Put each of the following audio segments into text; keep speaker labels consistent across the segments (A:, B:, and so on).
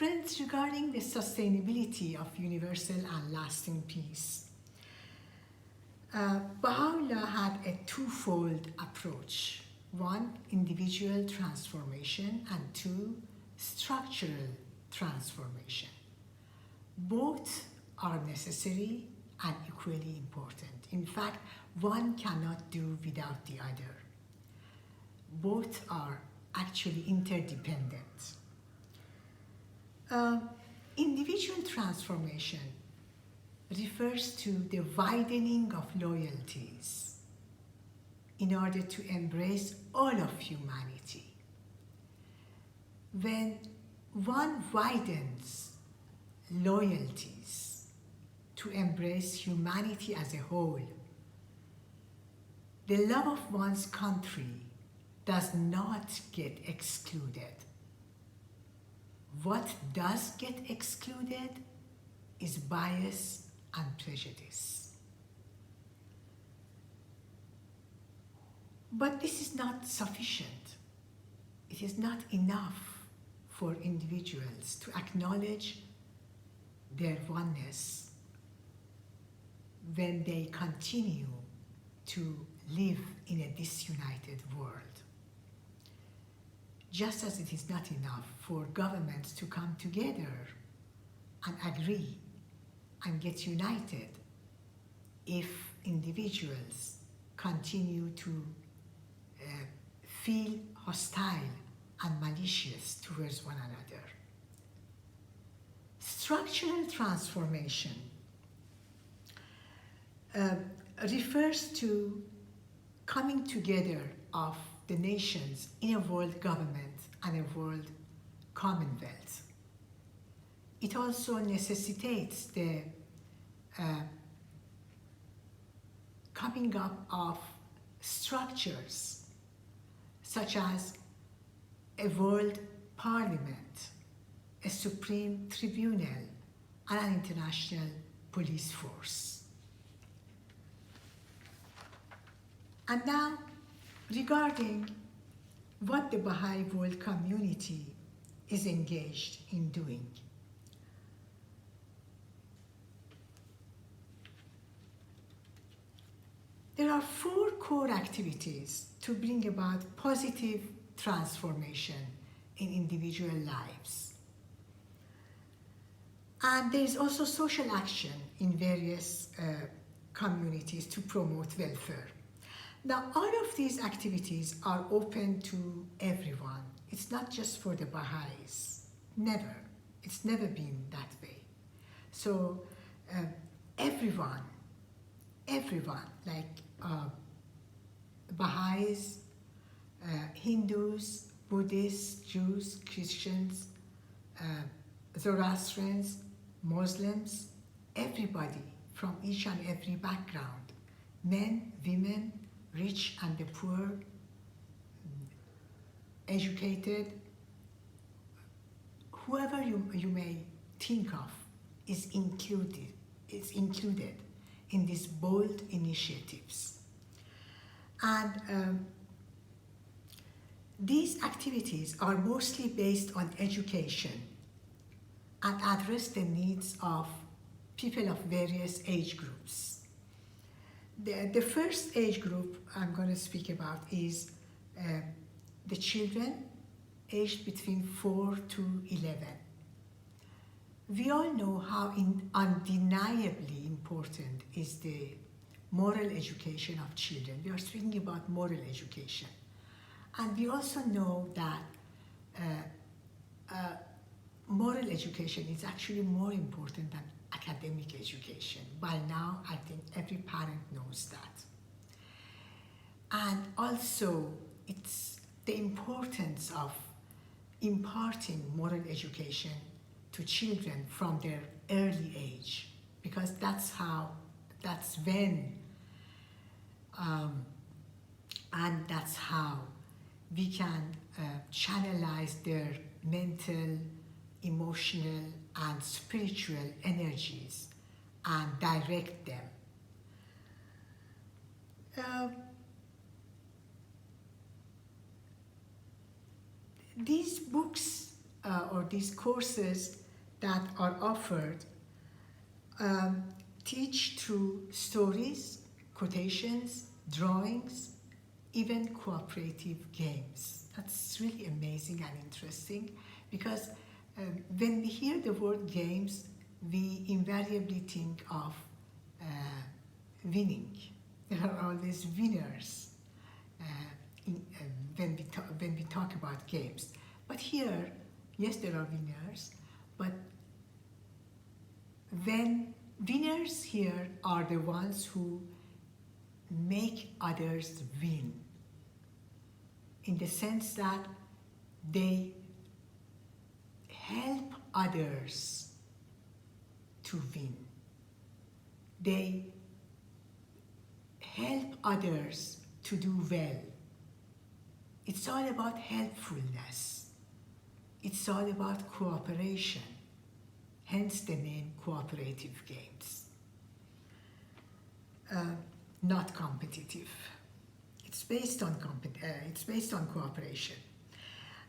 A: Friends, regarding the sustainability of universal and lasting peace, Baha'u'llah had a twofold approach. One, individual transformation, and two, structural transformation. Both are necessary and equally important. In fact, one cannot do without the other. Both are actually interdependent. Individual transformation refers to the widening of loyalties in order to embrace all of humanity. When one widens loyalties to embrace humanity as a whole, the love of one's country does not get excluded. What does get excluded is bias and prejudice. But this is not sufficient. It is not enough for individuals to acknowledge their oneness when they continue to live in a disunited world. Just as it is not enough for governments to come together and agree and get united if individuals continue to feel hostile and malicious towards one another. Structural transformation refers to coming together of the nations in a world government and a world commonwealth. It also necessitates the coming up of structures such as a world parliament, a supreme tribunal, and an international police force. And now, regarding what the Baha'i world community is engaged in doing. There are 4 core activities to bring about positive transformation in individual lives. And there is also social action in various communities to promote welfare. Now, all of these activities are open to everyone. It's not just for the Baha'is. Never. It's never been that way. So everyone, like Baha'is, Hindus, Buddhists, Jews, Christians, Zoroastrians, Muslims, everybody from each and every background, men, women, rich and the poor, educated, whoever you may think of is included in these bold initiatives. And these activities are mostly based on education and address the needs of people of various age groups. The first age group I'm going to speak about is the children aged between 4 to 11. We all know how undeniably important is the moral education of children. We are speaking about moral education. And we also know that moral education is actually more important than academic education. By now, I think every parent knows that. And also, it's the importance of imparting moral education to children from their early age, because that's when, and that's how we can channelize their mental, emotional, and spiritual energies and direct them. These books or these courses that are offered teach through stories, quotations, drawings, even cooperative games. That's really amazing and interesting because when we hear the word games, we invariably think of winning. There are always winners when we talk about games. But here, yes, there are winners, but when winners here are the ones who make others win, in the sense that they help others to win. They help others to do well. It's all about helpfulness. It's all about cooperation, hence the name cooperative games. Not competitive. It's based on cooperation.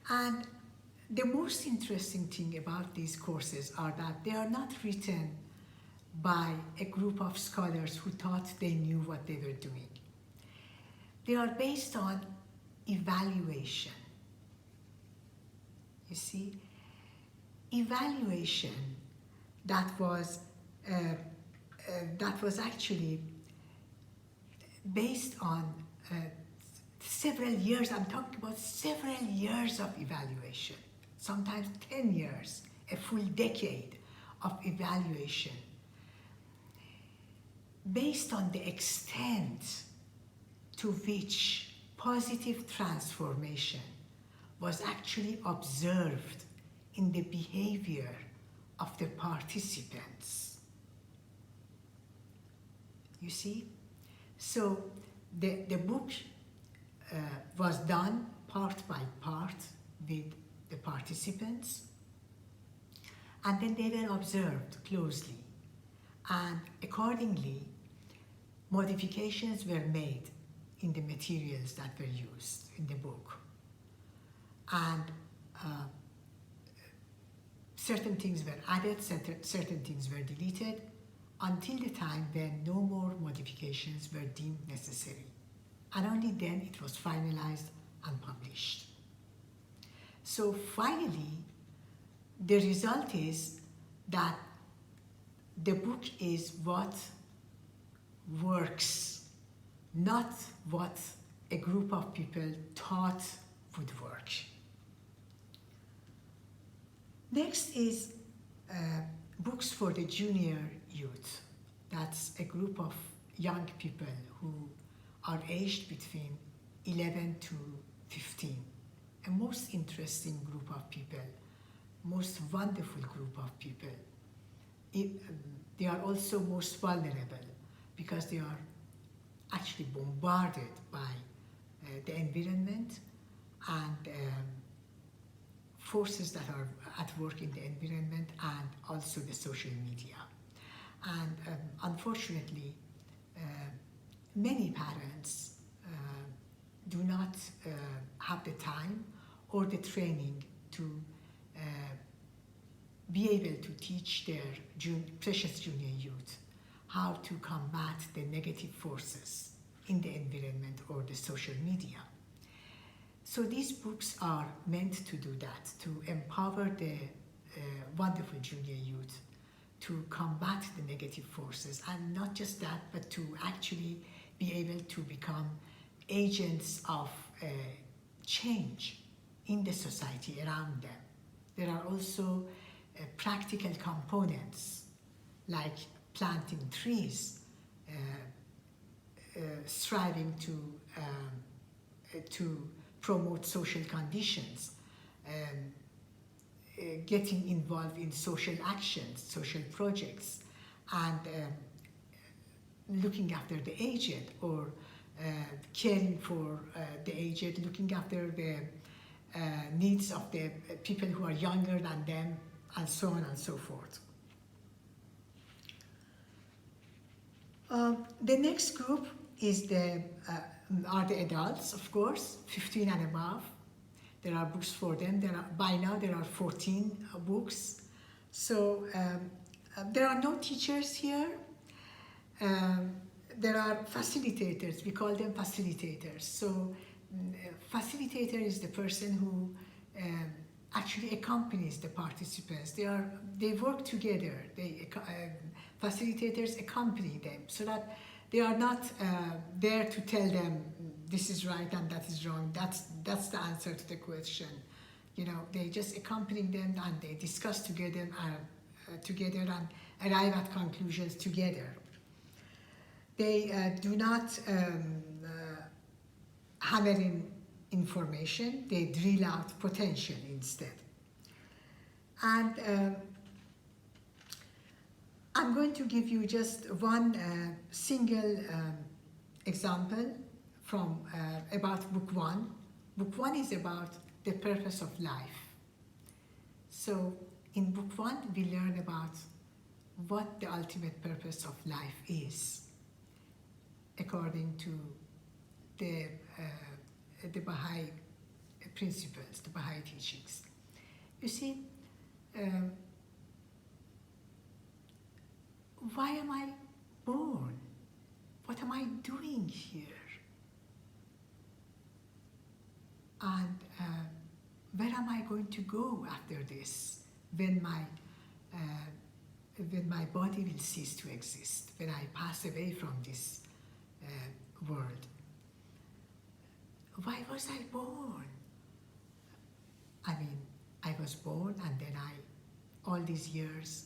A: And the most interesting thing about these courses are that they are not written by a group of scholars who thought they knew what they were doing. They are based on evaluation. You see, evaluation that was actually based on several years. I'm talking about several years of evaluation, sometimes 10 years, a full decade of evaluation, based on the extent to which positive transformation was actually observed in the behavior of the participants. You see? So the book was done part by part with the participants, and then they were observed closely, and accordingly modifications were made in the materials that were used in the book, and certain things were added, certain things were deleted, until the time when no more modifications were deemed necessary. And only then it was finalized and published. So finally, the result is that the book is what works, not what a group of people thought would work. Next is books for the junior youth. That's a group of young people who are aged between 11 to 15. A most interesting group of people, most wonderful group of people. They are also most vulnerable because they are actually bombarded by the environment and forces that are at work in the environment, and also the social media. And unfortunately, many parents do not have the time or the training to be able to teach their precious junior youth how to combat the negative forces in the environment or the social media. So these books are meant to do that, to empower the wonderful junior youth to combat the negative forces, and not just that, but to actually be able to become agents of change in the society around them. There are also practical components like planting trees, striving to promote social conditions, getting involved in social actions, social projects, and looking after the aged, or caring for the aged, looking after the needs of the people who are younger than them, and so on and so forth. The next group is are the adults, of course, 15 and above. There are books for them. By now there are 14 books. So there are no teachers here. There are facilitators. We call them facilitators. So facilitator is the person who actually accompanies the participants. They work together. Facilitators accompany them so that they are not there to tell them this is right and that is wrong. That's the answer to the question. You know, they just accompany them and they discuss together and arrive at conclusions together. They do not hammer in information, they drill out potential instead. And I'm going to give you just one single example from about book one. Book one is about the purpose of life. So in book one, we learn about what the ultimate purpose of life is, according to the Baha'i principles, the Baha'i teachings. You see, why am I born? What am I doing here? And where am I going to go after this when my body will cease to exist, when I pass away from this world? Why was I born? I mean, I was born and then all these years,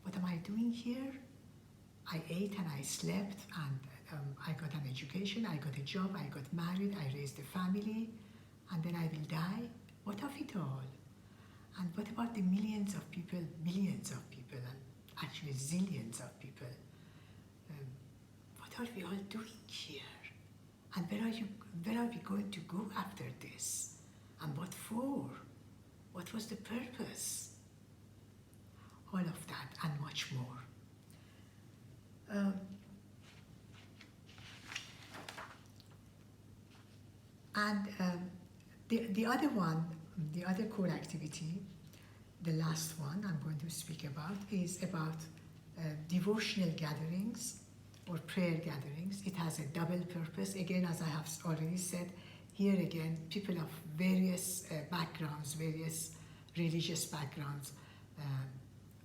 A: what am I doing here? I ate and I slept and I got an education, I got a job, I got married, I raised a family, and then I will die. What of it all? And what about the millions of people, billions of people, and actually zillions of people? What are we all doing here? And where are we going to go after this? And what for? What was the purpose? All of that and much more. The other one, the other core activity, the last one I'm going to speak about, is about devotional gatherings or prayer gatherings. It has a double purpose. Again, as I have already said, here again, people of various backgrounds, various religious backgrounds,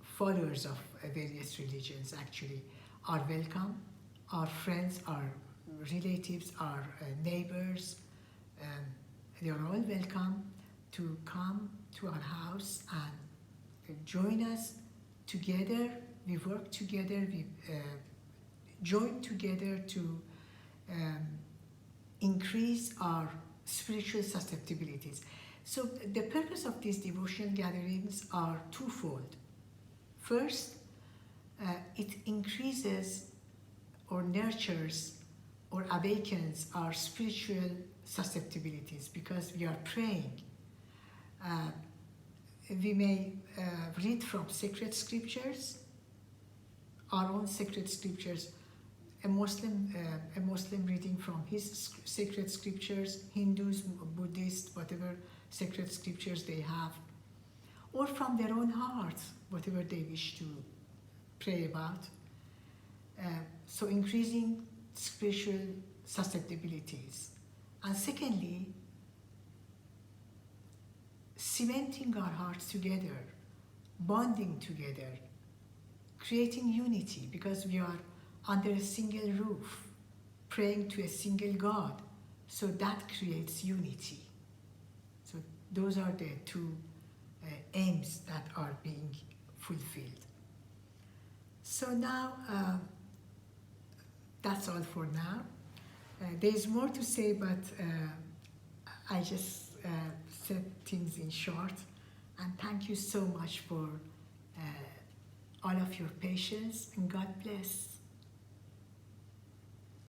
A: followers of various religions actually are welcome. Our friends, our relatives, our neighbors, they are all welcome to come to our house and join us together. We work together, we join together to increase our spiritual susceptibilities. So the purpose of these devotional gatherings are twofold. First, it increases or nurtures or awakens our spiritual susceptibilities because we are praying. We may read from sacred scriptures, our own sacred scriptures, a Muslim reading from his sacred scriptures, Hindus, Buddhists, whatever sacred scriptures they have, or from their own hearts, whatever they wish to pray about. So increasing spiritual susceptibilities. And secondly, cementing our hearts together, bonding together, creating unity because we are under a single roof, praying to a single God. So that creates unity. So those are the two aims that are being fulfilled. So now, that's all for now. There's more to say, but I just said things in short. And thank you so much for all of your patience, and God bless.